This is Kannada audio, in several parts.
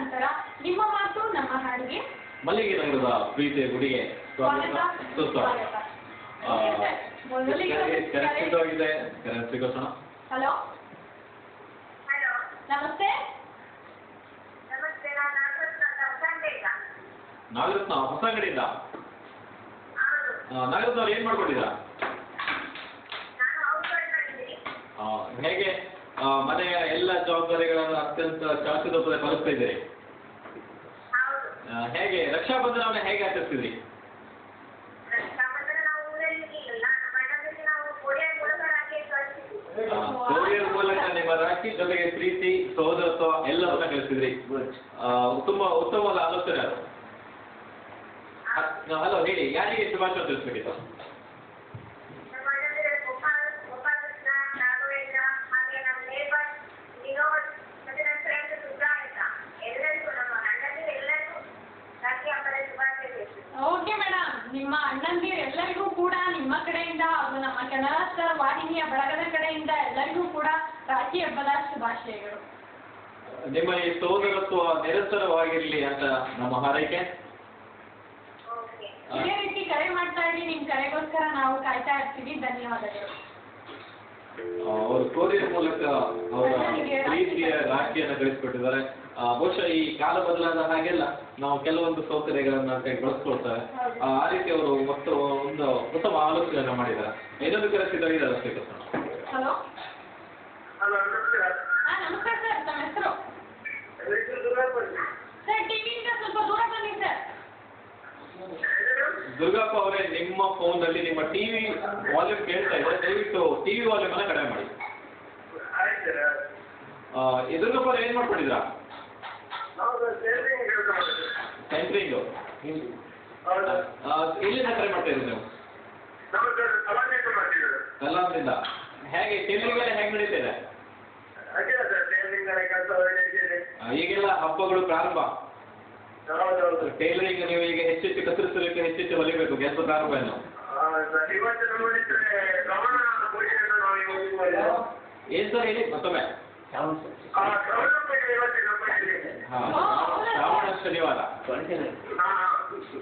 ನಂತರ ನಿಮ್ಮ ಮಾತು ನಮ್ಮ ಹಾಡಿಗೆ ಮಲ್ಲಿಗೆ ನಗರದ ಪ್ರೀತಿಯ ಗುಡಿಗೆ ಸ್ವಾಗತ ಸುಸ್ವಾಗತ. ಸಿದ್ಧವಾಗಿದೆ. ಸ್ವೀಕರಿಸೋಣ. ಹಲೋ, ನಮಸ್ತೆ. ನಾಗರತ್ನ ಹೊಸಂಗಡಿಯಿಂದ. ನಾಗರತ್ನ ಅವ್ರು ಏನ್ ಮಾಡ್ಕೊಂಡಿದ್ದೀರಾ? ಹೇಗೆ ಮನೆಯ ಎಲ್ಲ ಜವಾಬ್ದಾರಿಗಳನ್ನು ಅತ್ಯಂತ ಚಾಚುತಪ್ಪದೆ ಪಾಲಿಸ್ತಾ ಇದ್ದೀರಿ? ಹೇಗೆ ರಕ್ಷಾಬಂಧನವನ್ನ ಹೇಗೆ ಆಚರಿಸಿದ್ರಿ? ಕೊರಿಯರ್ ಮೂಲಕ ನಿಮ್ಮ ರಾಖಿ ಜೊತೆಗೆ ಪ್ರೀತಿ ಸಹೋದರತ್ವ ಎಲ್ಲವನ್ನ ಕಲಿಸಿದ್ರಿ. ತುಂಬಾ ಉತ್ತಮವಾದ ಆಲೋಚನೆ ಅದು. ಹಲೋ, ಹೇಳಿ, ಯಾರಿಗೆ ಶುಭಾಶಯ ತಿಳಿಸ್ಬೇಕಿತ್ತು? ಓಕೆ ಮೇಡಮ್, ನಿಮ್ಮ ಅಣ್ಣಂದಿರು ಎಲ್ಲರಿಗೂ ಕೂಡ ನಿಮ್ಮ ಕಡೆಯಿಂದ ಹಾಗೂ ನಮ್ಮ ಕನ್ನಡ ಸ್ಟಾರ್ ವಾಹಿನಿಯ ಬಳಗದ ಕಡೆಯಿಂದ ಎಲ್ಲರಿಗೂ ಕೂಡ ರಾಖಿ ಹಬ್ಬದ ಶುಭಾಶಯಗಳು. ನಿಮ್ಮ ಈ ಸಹೋದರತ್ವ ನಿರಂತರವಾಗಿರ್ಲಿ ಅಂತ ನಮ್ಮ ಹಾರೈಕೆ. ಇದೇ ರೀತಿ ಕರೆ ಮಾಡ್ತಾ ಇರಿ, ನಿಮ್ ಕರೆಗೋಸ್ಕರ ನಾವು ಕಾಯ್ತಾ ಇರ್ತೀವಿ. ಧನ್ಯವಾದಗಳು. ಅವರು ಕೊರಿಯರ್ ಮೂಲಕ ಅವರ ಪ್ರೀತಿಯ ರಾಖಿಯನ್ನು ಕಳಿಸ್ಕೊಟ್ಟಿದ್ದಾರೆ. ಬಹುಶಃ ಈ ಕಾಲ ಬದಲಾದ ಹಾಗೆಲ್ಲ ನಾವು ಕೆಲವೊಂದು ಸೌಕರ್ಯಗಳನ್ನ ಬಳಸ್ಕೊಳ್ತಾರೆ. ಆ ರೀತಿ ಅವರು ಒಂದು ಉತ್ತಮ ಆಲೋಚನೆಯನ್ನು ಮಾಡಿದ್ದಾರೆ. ಇನ್ನೊಂದು ಕರೆಸಿದ್ದಾರೆ, ಇದರ ಸ್ವೀಕರಿಸೋಣ. ಹಲೋ, ನಮಸ್ಕಾರ ಸರ್, ತಮ್ಮ ಹೆಸರು? ಸರ್, ಟಿವಿಯಿಂದ ಸ್ವಲ್ಪ ದೂರ ಬನ್ನಿ ಸರ್. ದುರ್ಗಪ್ಪ ಅವರೇ, ನಿಮ್ಮ ಫೋನ್ ನಲ್ಲಿ ನಿಮ್ಮ ಟಿವಿ ವಾಲ್ಯೂಮ್ ಕೇಳ್ತಾ ಇದೆ, ದಯವಿಟ್ಟು ಟಿವಿ ವಾಲ್ಯೂಮ್ ಅನ್ನ ಕಡಿಮೆ ಮಾಡಿ. ದುರ್ಗಪ್ಪ ಅವ್ರು ಏನ್ ಮಾಡ್ಕೊಂಡಿದ್ರಾ? ಸೆಂಟ್ರಿಂಗ್. ಎಲ್ಲಿಂದ ಕರೆ ಮಾಡ್ತಾ ಇದ್ದೀರಿ ನೀವು? ಕಲಾಮದಿಂದ. ಹೇಗೆ ಟೈಲರಿಂಗ್ ಎಲ್ಲ ಹೇಗೆ ನಡೀತಾ ಇದೆ? ಈಗೆಲ್ಲ ಹಬ್ಬಗಳು ಪ್ರಾರಂಭ. ಟೈಲರಿಂಗ್ ನೀವು ಈಗ ಹೆಚ್ಚೆಚ್ಚು ಕತ್ತರಿಸಬೇಕು, ಹೆಚ್ಚೆಚ್ಚು ಹೊಲಿಬೇಕು, ಕೆಲಸ ಪ್ರಾರಂಭ ಏನು? ಏನ್ ಸರ್ ಹೇಳಿ ಮತ್ತೊಮ್ಮೆ? ಶ್ರಾವಣ ಶನಿವಾರ.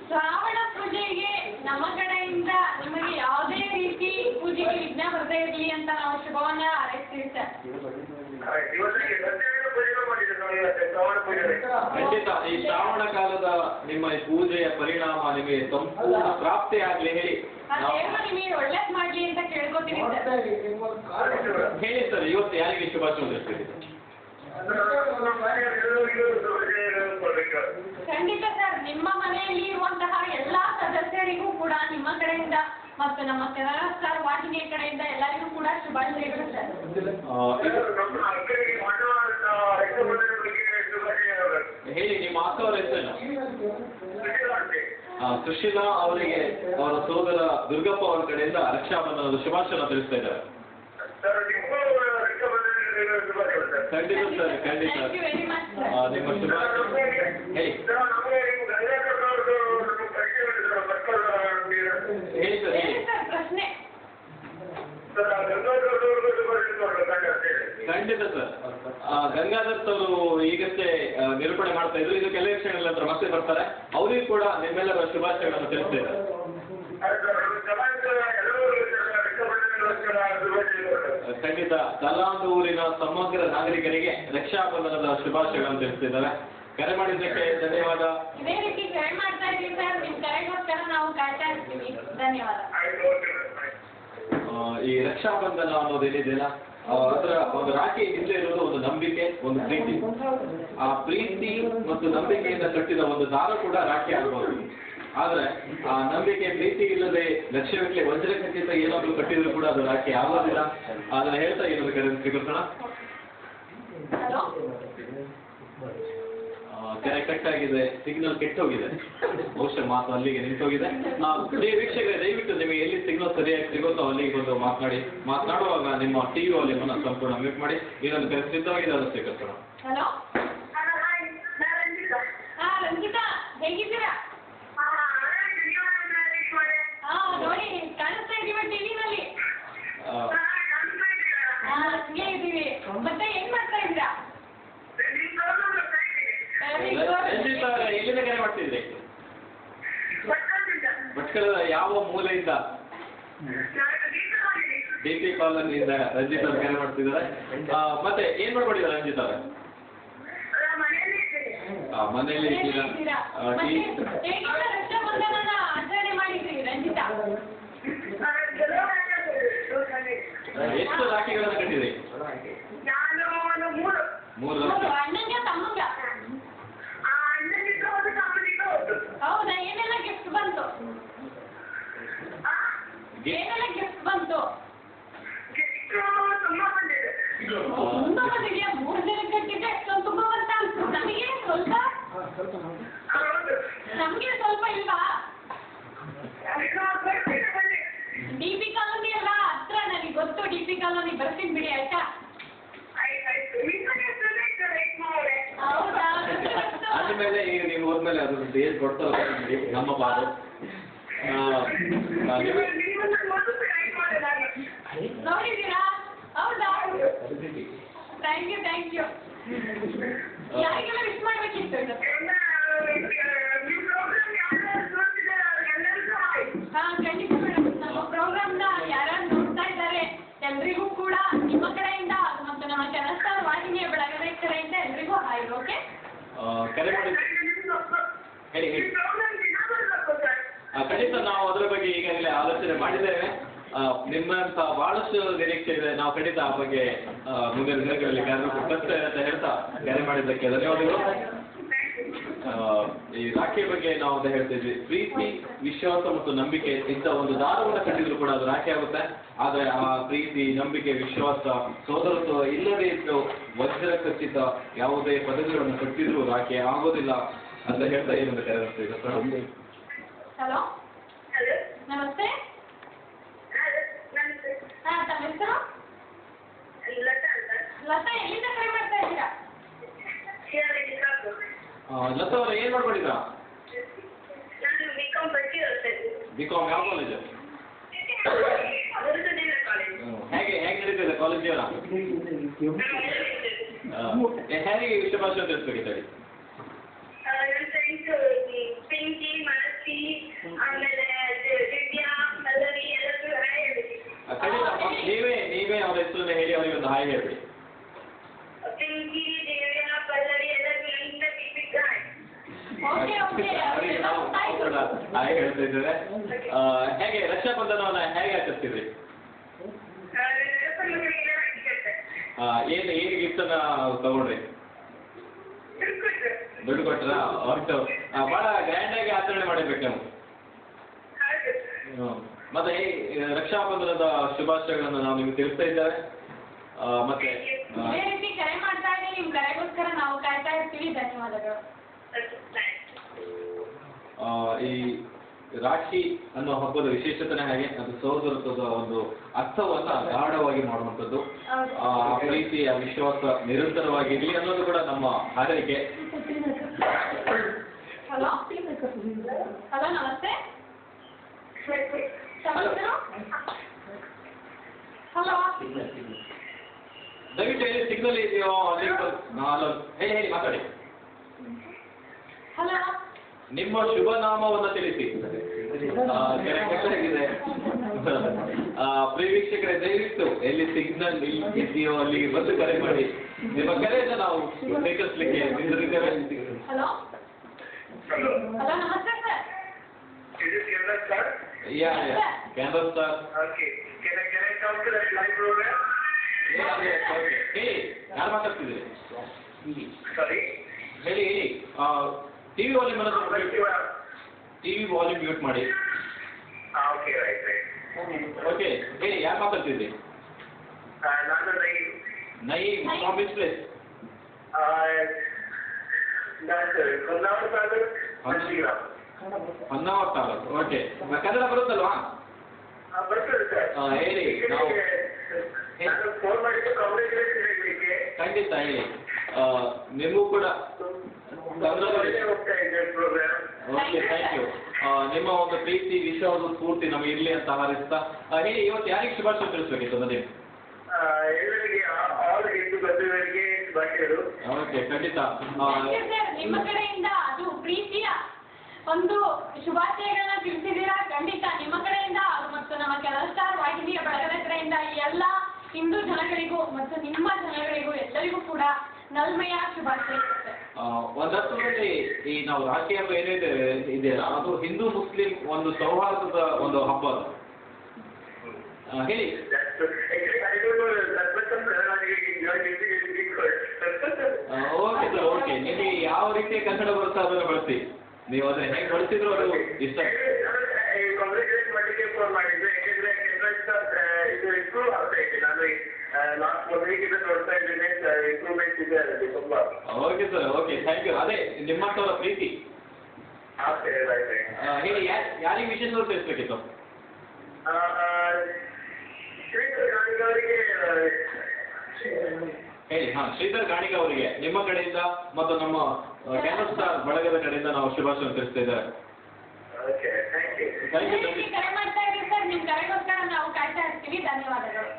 ಶ್ರಾವಣ ಪೂಜೆಗೆ ನಮ್ಮ ಕಡೆಯಿಂದ ನಿಮಗೆ ಯಾವುದೇ ರೀತಿ ಪೂಜೆಗೆ ವಿಘ್ನ ಬರದೇ ಇರಲಿ ಅಂತ ನಾವು ಶುಭವನ್ನ ಹಾರೈಸ್ತೀವಿ ಸರ್. ಖಂಡಿತ ಈ ಶ್ರಾವಣ ಕಾಲದ ನಿಮ್ಮ ಈ ಪೂಜೆಯ ಪರಿಣಾಮ ನಿಮಗೆ ಸಂಪೂರ್ಣ ಪ್ರಾಪ್ತಿ ಆಗ್ಲಿ ಹೇಳಿ ನಿಮಗೆ ಒಳ್ಳೇದ್ ಮಾಡ್ಲಿ ಅಂತ ಕೇಳ್ಕೊತೀವಿ ಸರ್. ಹೇಳಿ ಸರ್, ಇವತ್ತು ಯಾರಿಗೆ ಶುಭಾಶಯ ತಿಳಿಸ್ತೀರಿ? ಖಂಡಿತ ಸರ್, ನಿಮ್ಮ ಮನೆಯಲ್ಲಿ ಇರುವಂತಹ ಎಲ್ಲಾ ಸದಸ್ಯರಿಗೂ ಕೂಡ ನಿಮ್ಮ ಕಡೆಯಿಂದ ಮತ್ತು ನಮ್ಮ ಕನ್ನಡ ಸ್ಟಾರ್ ವಾಹಿನಿಯ ಕಡೆಯಿಂದ ಎಲ್ಲರಿಗೂ ಕೂಡ ಶುಭಾಶಯಗಳು ಸರ್. ಹೇಳಿ, ನಿಮ್ಮ ಅಕ್ಕವರ ಹೆಸರೇನು? ಸುಶೀಲಾ ಅವರಿಗೆ ಅವರ ಸೋದರ ದುರ್ಗಪ್ಪ ಅವರ ಕಡೆಯಿಂದ ರಕ್ಷಾಬಂಧನದ ಶುಭಾಶಯ ತಿಳಿಸ್ತಾ ಇದ್ದಾರೆ. ಖಂಡಿತ ಸರ್, ಖಂಡಿತ. ನಿಮ್ಮ ಶುಭಾಶಯ ಹೇಳಿ. ಹೇಳಿ ಸರ್, ಹೇಳಿ. ಪ್ರಶ್ನೆ. ಖಂಡಿತ ಸರ್. ಗಂಗಾಧರ್ ಅವರು ಈಗಷ್ಟೇ ನಿರೂಪಣೆ ಮಾಡ್ತಾ ಇದ್ರು. ಇದು ಕೆಲವೇ ಕ್ಷಣಗಳ ನಂತರ ಮತ್ತೆ ಬರ್ತಾರೆ. ಅವರಿಗೂ ಕೂಡ ನಿಮ್ಮೆಲ್ಲರ ಶುಭಾಶಯಗಳನ್ನು ತಿಳಿಸ್ತಾ ಇದ್ದಾರೆ. ಖಂಡಿತ ಕಲಾಂದೂರಿನ ಸಮಗ್ರ ನಾಗರಿಕರಿಗೆ ರಕ್ಷಾಬಂಧನದ ಶುಭಾಶಯಗಳನ್ನು ತಿಳಿಸ್ತಿದ್ದಾರೆ. ಕರೆ ಮಾಡಿದ್ದಕ್ಕೆ ಧನ್ಯವಾದ. ಇದೇ ರೀತಿ ಕರೆ ಮಾಡ್ತಾ ಇದ್ದೀವಿ ಸರ್, ನಿಮ್ ಕರೆಗೋಸ್ಕರ ನಾವು ಕಾಯ್ತಾ ಇರ್ತೀವಿ. ಧನ್ಯವಾದ. ಈ ರಕ್ಷಾಬಂಧನ ಅನ್ನೋದೇನಿದೆಯಲ್ಲ, ಅದರ ಒಂದು ರಾಖಿ ಹಿಂದೆ ಇರೋದು ಒಂದು ನಂಬಿಕೆ, ಒಂದು ಪ್ರೀತಿ. ಆ ಪ್ರೀತಿ ಮತ್ತು ನಂಬಿಕೆಯಿಂದ ಕಟ್ಟಿದ ಒಂದು ದಾರ ಕೂಡ ರಾಖಿ ಆಗಬಹುದು. ಆದ್ರೆ ಆ ನಂಬಿಕೆ ಪ್ರೀತಿ ಇಲ್ಲದೆ ಲಕ್ಷ್ಯವಿಟ್ಲೆ ವಜ್ರ ಖಚಿತ ಏನಾದ್ರೂ ಕಟ್ಟಿದ್ರು ಕೂಡ ಅದು ರಾಖಿ ಆಗೋದಿಲ್ಲ. ಅದನ್ನ ಹೇಳ್ತಾ ಇನ್ನೊಂದು ಕರೆ ಸ್ವೀಕರಿಸೋಣ. ಕೆರೆ ಕಟ್ಟಾಗಿದೆ, ಸಿಗ್ನಲ್ ಕೆಟ್ಟೋಗಿದೆ, ಬಹುಶಃ ಮಾತು ಅಲ್ಲಿಗೆ ನಿಂತೋಗಿದೆ. ವೀಕ್ಷಕರೇ, ದಯವಿಟ್ಟು ನಿಮಗೆ ಎಲ್ಲಿ ಸಿಗ್ನಲ್ ಸರಿಯಾಗಿ ಸಿಗುತ್ತೋ ಅಲ್ಲಿಗೆ ಬಂದು ಮಾತನಾಡುವಾಗ ನಿಮ್ಮ ಟಿವಿ ವಾಲ್ಯೂಮನ್ನು ಸಂಪೂರ್ಣ ಮ್ಯೂಟ್ ಮಾಡಿ. ಇನ್ನೊಂದು ಕರೆ ಸಿದ್ಧವಾಗಿದೆ, ಅದನ್ನು ಸ್ವೀಕರಿಸೋಣ. ಹಲೋ, ರಂಜಿತಾ, ಹೇಗಿದ್ದೀರಾ? ನೋಡಿ, ಕಾಣಿಸ್ತಾ ಇದೀವಿ ಟಿವಿನಲ್ಲಿ. ಹಂಗೆ ಇದೀವಿ. ಮತ್ತೆ ಏನ್ ಮಾಡ್ತಾ ಇದ್ದೀರಾ? ಧರ್ಮಸ್ಥಳದ ಯಾವ ಮೂಲೆಯಿಂದ? DP ಕಾಲೋನಿಯಿಂದ ರಂಜಿತ್ ಅವ್ರು ಕರೆ ಮಾಡ್ತಿದ್ದಾರೆ. ಮತ್ತೆ ಏನ್ ಮಾಡ್ಕೊಂಡಿದ್ದಾರೆ ರಂಜಿತ್ ಅವ್ರೆ? ಮನೆಯಲ್ಲಿ ಇದ್ದೀರಾ? ಆಚರಣೆ ಮಾಡಿದ್ರಿ ರಂಜಿತಾ? ಎಷ್ಟು ರಾಖಿಗಳನ್ನು ಕಟ್ಟಿದ್ರಿ? 3 ಲಕ್ಷ. ಅಣ್ಣಂಗೆ ತಮ್ಮಂಗ? ಹೌದಾ? ಏನೆಲ್ಲ ಗಿಫ್ಟ್ ಬಂತು? ಏನೆಲ್ಲ ಗಿಫ್ಟ್ ಬಂತು? ತುಂಬಾ ಬಂದಿದೆಯಾ? 3 ಜನ ಕಟ್ಟಿದ್ರೆ ಎಷ್ಟೊಂದು ತುಂಬಾ ಬಂತ ಅನ್ಸುತ್ತೆ. ನಮಗೆ ಸ್ವಲ್ಪ? ನಮ್ಗೆ ಸ್ವಲ್ಪ ಇಲ್ವಾ? DP ಕಾಲೋನಿ ಅಲ್ಲ ಹತ್ರ, ನನಗೆ ಗೊತ್ತು DP ಕಾಲೋನಿ. ಬರ್ತೀನಿ ಬಿಡಿ ಆಯ್ತಾ? ಹೌದಾ? ಆದ್ಮೇಲೆ ಈಗ ನೀವು ಹೋದ್ಮೇಲೆ ಅದು ಏನ್ ಕೊಡ್ತಾರ ನಮ್ಮ ಬಾರು ನೋಡಿದ್ದೀರಾ? ಹೌದಾ? Thank you. ಯಾರಿಗೆಲ್ಲ ವಿಶ್ ಮಾಡ್ಬೇಕಿತ್ತು? ಖಂಡಿತ ಮೇಡಮ್. ನಮ್ಮ ಪ್ರೋಗ್ರಾಮ್ನ ಯಾರ್ಯಾರು ನೋಡ್ತಾ ಇದ್ದಾರೆ ಎಲ್ರಿಗೂ ಕೂಡ ನಿಮ್ಮ ಕಡೆಯಿಂದ ಮತ್ತು ನಮ್ಮ ಕೆಲಸ ವಾಹಿನಿಯ ಬೆಳಗಡೆ ಕಡೆಯಿಂದ ಎಲ್ರಿಗೂ ಹಾಯ್. ಓಕೆ, ಕರೆ ಮಾಡಿ ಹೇಳಿ. ಖಂಡಿತ ನಾವು ಅದರ ಬಗ್ಗೆ ಈಗಾಗಲೇ ಆಲೋಚನೆ ಮಾಡಿದ್ದೇವೆ. ನಿಮ್ಮಂತ ಬಹಳಷ್ಟು ನಿರೀಕ್ಷೆ ಇದೆ. ನಾವು ಖಂಡಿತ ಆ ಬಗ್ಗೆ ಮುಂದಿನ ದಿನಗಳಲ್ಲಿ ಕಾರ್ಯಕ್ರಮ ಅಂತ ಹೇಳ್ತಾ ಕರೆ ಮಾಡಿದ್ದಕ್ಕೆ ಧನ್ಯವಾದಗಳು. ಈ ರಾಖಿ ಬಗ್ಗೆ ನಾವು ಅಂತ ಹೇಳ್ತಿದ್ವಿ. ಪ್ರೀತಿ, ವಿಶ್ವಾಸ ಮತ್ತು ನಂಬಿಕೆ ಇಂಥ ಒಂದು ದಾರವನ್ನು ಕಟ್ಟಿದ್ರು ಕೂಡ ಅದು ರಾಖಿ ಆಗುತ್ತೆ. ಆದ್ರೆ ಆ ಪ್ರೀತಿ, ನಂಬಿಕೆ, ವಿಶ್ವಾಸ, ಸೋದರತ್ವ ಇಲ್ಲದೇ ಇದ್ದು ವಜ್ರ ಖಚಿತ ಯಾವುದೇ ಪದಗಳನ್ನು ಕಟ್ಟಿದ್ರು ರಾಖಿ ಆಗೋದಿಲ್ಲ ಅಂತ ಹೇಳ್ತಾ ಏನಂತ ಕರೆಯುತ್ತೆ. ಹಲೋ, ನಮಸ್ತೆ. ತಮ್ಮ ಹೆಸರು? ಲತಾ. ಎಲ್ಲಿಂದ ಕರೆ ಮಾಡ್ತಾ ಇದ್ದೀರಾ? ಲತಾ ಅವರ ಏನ್ ಮಾಡ್ಕೊಂಡಿದ್ರಾ? ಬಿಕಾಮ್ ಯಾವ ಕಾಲೇಜ್? ಹೇಗೆ ನಡೀತಿದೆ ಕಾಲೇಜ್ ಜೀವನ? ಹೇಗೆ ವಿಷಯಭಾಷೆ ತಿಳಿಸ್ಬೇಕಿತ್ತು? ನೀವೇ ಅವರ ಹೆಸರನ್ನ ಹೇಳಿ ಅವರಿಗೆ ಒಂದು ಹಾಯ್ ಹೇಳ್ಬಿಡಿ. ಹಾಯ್ ಹೇಳ್ತಾ ಇದ್ದೇವೆ. ಹೇಗೆ ರಕ್ಷಾಬಂಧನವನ್ನ ಹೇಗೆ ಆಚರಿಸ್ತಿದ್ರಿ? ಏನು ಗಿಫ್ಟ್ ಅನ್ನ ತಗೊಂಡ್ರಿ? ದುಡ್ಡು ಕೊಟ್ರ? ಒಟ್ಟು ಬಹಳ ಗ್ರ್ಯಾಂಡ್ ಆಗಿ ಆಚರಣೆ ಮಾಡಿರ್ಬೇಕು ನಾವು. ಮತ್ತೆ ರಕ್ಷಾಬಂಧನದ ಶುಭಾಶಯಗಳನ್ನು ನಾವು ನಿಮ್ಗೆ ತಿಳಿಸ್ತಾ ಇದ್ದೇವೆ. ಮತ್ತೆ ಕರೆ ಮಾಡ್ತಾ ಇದ್ದೀವಿ. ನಿಮ್ ಕರೆಗೋಸ್ಕರ ನಾವು ಕಾಯ್ತಾ ಇರ್ತೀವಿ. ಧನ್ಯವಾದಗಳು. ಈ ರಾಖಿ ಅನ್ನೋ ಹಬ್ಬದ ವಿಶೇಷತೆನೇ ಹಾಗೆ ಅದು ಸಹೋದರತ್ವದ ಒಂದು ಅರ್ಥವನ್ನ ಗಾಢವಾಗಿ ಮಾಡುವಂಥದ್ದು. ಆ ಪ್ರೀತಿ, ಆ ವಿಶ್ವಾಸ ನಿರಂತರವಾಗಿರ್ಲಿ ಅನ್ನೋದು ಕೂಡ ನಮ್ಮ ಹಾರೈಕೆ. ಹಲೋ, ನಮಸ್ತೆ. ಹಲೋ, ದಯವಿಟ್ಟು ಹೇಳಿ, ಸಿಗ್ನಲ್ ಇದೆಯೋ? ಹೇಳಿ ಮಾತಾಡಿ. ಹಲೋ, ನಿಮ್ಮ ಶುಭ ನಾಮವನ್ನು ತಿಳಿಸಿ. ಕರೆಕ್ಟಾಗಿದೆ. ಪ್ರಿಯ ವೀಕ್ಷಕರೇ, ದಯವಿಟ್ಟು ಎಲ್ಲಿ ಸಿಗ್ನಲ್ ಇದೆಯೋ ಅಲ್ಲಿಗೆ ಬಂದು ಕರೆ ಮಾಡಿ. ನಿಮ್ಮ ಕರೆಯನ್ನು ನಾವು ಸ್ವೀಕರಿಸಲಿಕ್ಕೆ ನಿಂತಿದ್ದೇವೆ. ಹಲೋ, ನಮಸ್ತೆ ಸರ್. ಕ್ಯಾನ್ರಾ ಸ್ಟಾರ್. ಹೇಳಿ, ಯಾರು ಮಾತಾಡ್ತಿದ್ದೀರಿ? ಹೇಳಿ. ಟಿವಿ ವಾಲ್ಯೂಮ್ ಮ್ಯೂಟ್ ಮಾಡಿ. ಓಕೆ, ಹೇಳಿ, ಯಾರು ಮಾತಾಡ್ತಿದ್ರಿ? Naeem. From which place? Honnavar taluk. Okay, Kannada ಬರುತ್ತಲ್ವಾ? ಹೇಳಿ. ನಾವು ಖಂಡಿತ ಹೇಳಿ. ನಿಮಗೂ ಕೂಡ ಓಕೆ, ಥ್ಯಾಂಕ್ ಯು. ನಿಮ್ಮ ಒಂದು ಪ್ರೀತಿ, ವಿಶ್ವಾಸದ ಸ್ಫೂರ್ತಿ ನಮಗೆ ಇರಲಿ ಅಂತ ಹಾರೈಸ್ತಾ ಹೇಳಿ, ಇವತ್ತು ಯಾರಿಗೆ ಶುಭಾಶಯ ತಿಳಿಸ್ಬೇಕಿತ್ತು ನದಿ? ಓಕೆ, ಖಂಡಿತ. ನಿಮ್ಮ ಕಡೆಯಿಂದ ಅದು ಪ್ರೀತಿಯ ಒಂದು ಶುಭಾಶಯಗಳನ್ನ ತಿಳಿಸಿದ್ದೀರಾ. ಖಂಡಿತ ನಿಮ್ಮ ಕಡೆಯಿಂದ ಮತ್ತು ನಮ್ಮ ಕೆನರಾ ಸ್ಟಾರ್ ವಾಹಿನಿಯ ಬಳಗದ ಕಡೆಯಿಂದ ಈ ಎಲ್ಲ ಹಿಂದೂ ಜನಗಳಿಗೂ ಮತ್ತು ನಿಮ್ಮ ಜನಗಳಿಗೂ ಎಲ್ಲರಿಗೂ ಕೂಡ ನಲ್ಮೆಯ ಶುಭಾಶಯ. ಒಂದರ್ಥದಲ್ಲಿ ಈ ನಾವು ರಾಖಿ ಹಬ್ಬ ಏನಿದೆ ಇದೆಯಲ್ಲ ಅದು ಹಿಂದೂ ಮುಸ್ಲಿಂ ಒಂದು ಸೌಹಾರ್ದದ ಒಂದು ಹಬ್ಬ ಅದು. ಹೇಳಿ. Okay sir, okay. ನಿಮಗೆ ಯಾವ ರೀತಿಯ ಕನ್ನಡ ಬರುತ್ತೋ ಅದನ್ನು ಬಳಸಿ. ನೀವು ಅದನ್ನ ಹೇಗೆ ಬಳಸಿದ್ರು ಅದು ಇಷ್ಟ. Okay sir, okay, thank you. ಅದೇ ನಿಮ್ಮಂಥವರ ಪ್ರೀತಿ. ಹೇಳಿ, ಯಾರಿಗೆ ವಿಶೇಷ ತಿಳಿಸ್ಬೇಕಿತ್ತು? ಹೇಳಿ. ಶ್ರೀಧರ್ ಗಾಣಿಗ ಅವರಿಗೆ ನಿಮ್ಮ ಕಡೆಯಿಂದ ಮತ್ತು ನಮ್ಮ ಕೆನರಾ ಸ್ಟಾರ್ ಬಳಗದ ಕಡೆಯಿಂದ ನಾವು ಶುಭಾಶಯ ತಿಳಿಸ್ತಾ ಇದ್ದಾರೆ. Thank you. ಕರೆ ಮಾಡ್ತಾ ಇದ್ದೀವಿ ಸರ್, ನಿಮ್ಮ ಕರೆಗೋಸ್ಕರ ನಾವು ಕಾಯ್ತಾ ಇರ್ತೀವಿ. ಧನ್ಯವಾದಗಳು.